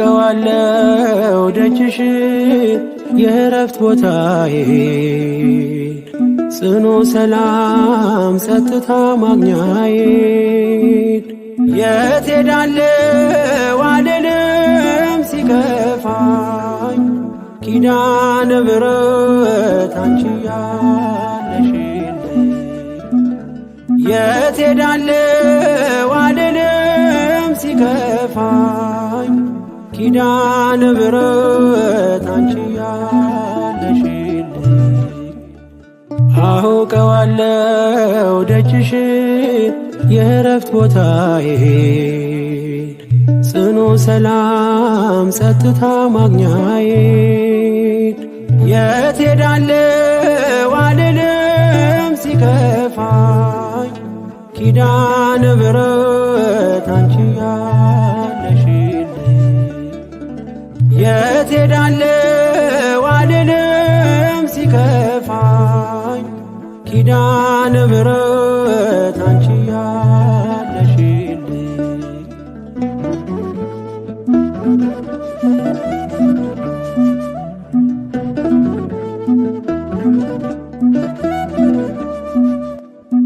አውቀዋለሁ ደጅሽ የእረፍት ቦታዬ ጽኑ ሰላም ጸጥታ ማግኛዬ የት ሄዳለሁ አልልም ሲከፋኝ ኪዳነ ምሕረት አንቺ ያለሽልኝ የት ሄዳለሁ አልልም ሲከፋኝ ኪዳነ ምሕረት አንቺ ያለሽልኝ አውቀዋለሁ ደጅሽ የእረፍት ቦታዬ ጽኑ ሰላም ጸጥታ ማግኛዬ የት ሄዳለሁ አልልም ሲከፋኝ ኪዳነ ምሕረት አንቺ ያለሽልኝ የት ሄዳለሁ አልልም ሲከፋኝ ኪዳነ ምሕረት አንቺ ያለሽልኝ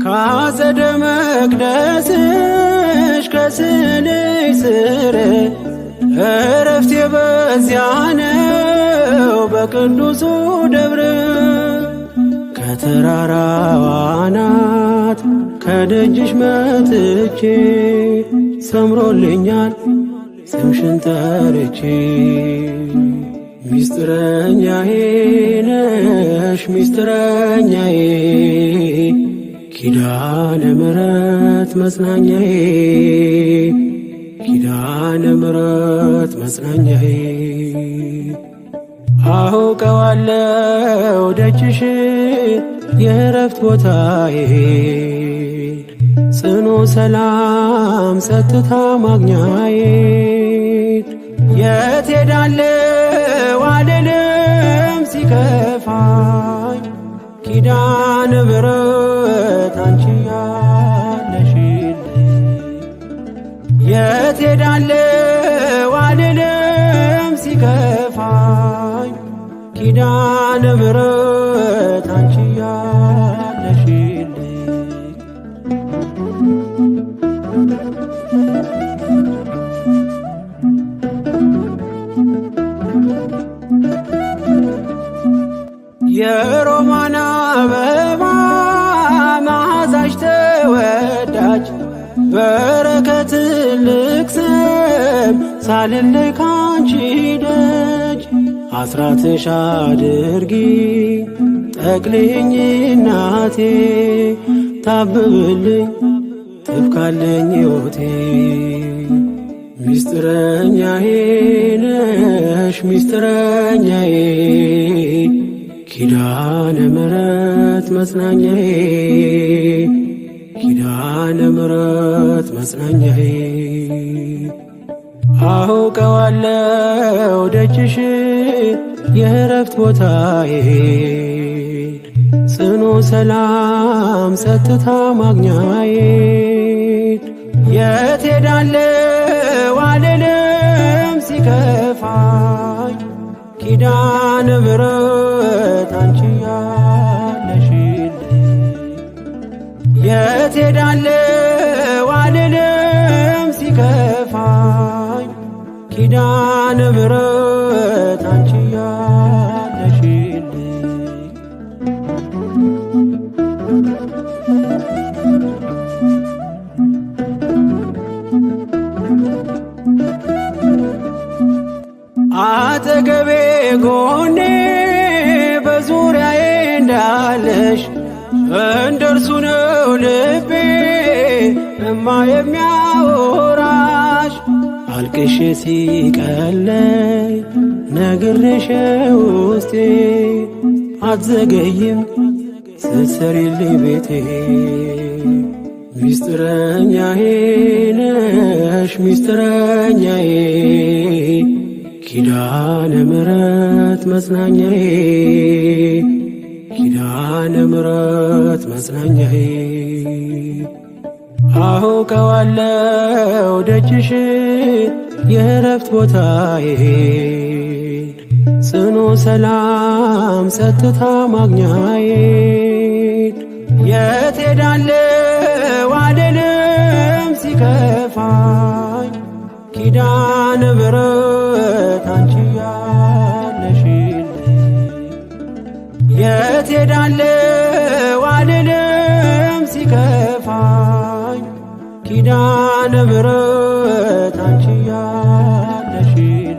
ከአጸደ መቅደስሽ ከስንሽ ስር እረፍቴ በዚያ ነው በቅዱሱ ደብር ከተራራው አናት ከደጅሽ መጥቼ ሰምሮልኛል ስምሽን ጠርቼ ሚስጥረኛዬ ነሽ ሚስጥረኛዬ ኪዳነ ምሕረት መጽናኛዬ ኪዳነ ምሕረት መጽናኛዬ አውቀዋለሁ ደጅሽ የእረፍት ቦታዬ ጽኑ ሰላም ጸጥታ ማግኛዬ የት ሄዳለሁ አልልም ሲከፋኝ ኪዳነ ምሕረት አንቺ ያለሽልኝ የት ሄዳለሁ አልልም ሲከፋኝ ኪዳነ ምሕረት አንቺ ያለሽልኝ የሮማን አበባ መዓዛሽ ተወዳጅ በረከት ትልቅ ስም ሳልለይ ካንቺ ደጅ አስራትሽ አድርጊ ጠቅልኝ እናቴ ታብብልኝ ትብካለኝ ሕይወቴ ሚስጥረኛዬ ነሽ ሚስጥረኛዬ ኪዳነ ምሕረት መጽናኛዬ ኪዳነ ምሕረት መጽናኛዬ አውቀዋለሁ ደጅሽ የእረፍት ቦታዬ ጽኑ ሰላም ጸጥታ ማግኛዬ የት ሄዳለሁ አልልም ሲከፋኝ ኪዳነ ምሕረት አንቺ ያለሽልኝ የት ሄዳለሁ አልልም ሲከፋኝ ኪዳነ ምሕረት አንቺ ያለሽልኝ አጠገቤ ጎኔ በዙሪያዬ እንዳለሽ እንደርሱ ነው ልቤ እማ የሚያወራሽ አልቅሼ ሲቀለይ ነግሬሽ ውስጤ አትዘገይም ስትሰሪልኝ ቤቴ ሚስጥረኛዬ ነሽ ሚስጥረኛዬ ኪዳነ ምሕረት መጽናኛዬ ኪዳነ ምሕረት መጽናኛዬ አውቀዋለሁ ደጅሽን የእረፍት ቦታዬን ጽኑ ሰላም ጸጥታ ማግኛዬን የት ሄዳለሁ አልልም ሲከፋኝ ኪዳነ ምሕረት አንቺ ያለሽልኝ የት ሄዳለሁ አልልም ሲከፋኝ ኪዳነ ምሕረት አንቺ ያለሽልኝ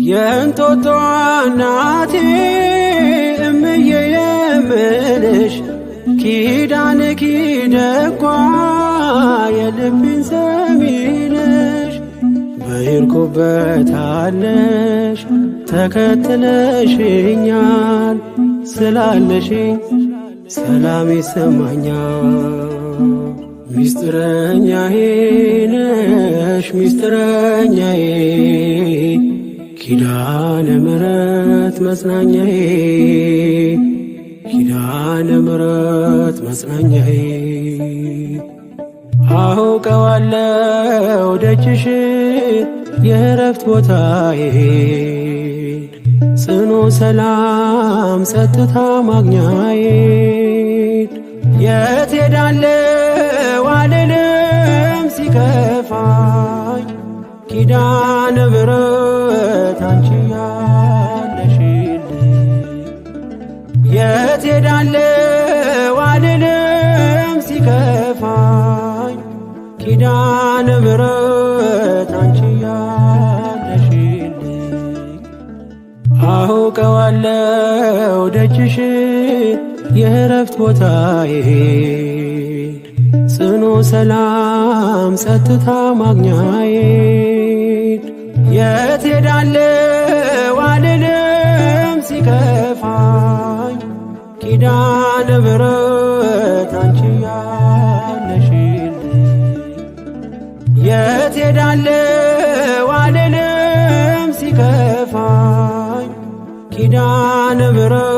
የእንጦጦ እናቴ እምዬ የምልሽ ኪዳንኪ ደጓ የልቤን ሰሚ ነሽ በሄድኩበት አለሽ ተከትለሽኛል ስላለሽኝ ሰላም ይሰማኛል ሚስጥረኛዬ ነሽ ሚስጥረኛዬ ኪዳነ ምሕረት መጽናኛዬ ኪዳነ ምሕረት መጽናኛዬ አውቀዋለሁ ደጅሽን የእረፍት ቦታዬን ጽኑ ሰላም ጸጥታ ማግኛዬን የት ሄዳለሁ አልልም ሲከፋኝ ኪዳነ ምሕረት አንቺ ያለሽልኝ የት ሄዳለሁ አልልም ሲከፋኝ ኪዳነ ምሕረት አንቺ ያለሽልኝ አውቀዋለሁ ደጅሽን የእረፍት ቦታዬን ጽኑ ሰላም ጸጥታ ማግኛዬን የት ሄዳለሁ አልልም ሲከፋኝ ኪዳነ ምሕረት አንቺ ያለሽልኝ የት ሄዳለሁ አልልም ሲከፋኝ ኪዳነ ምሕረት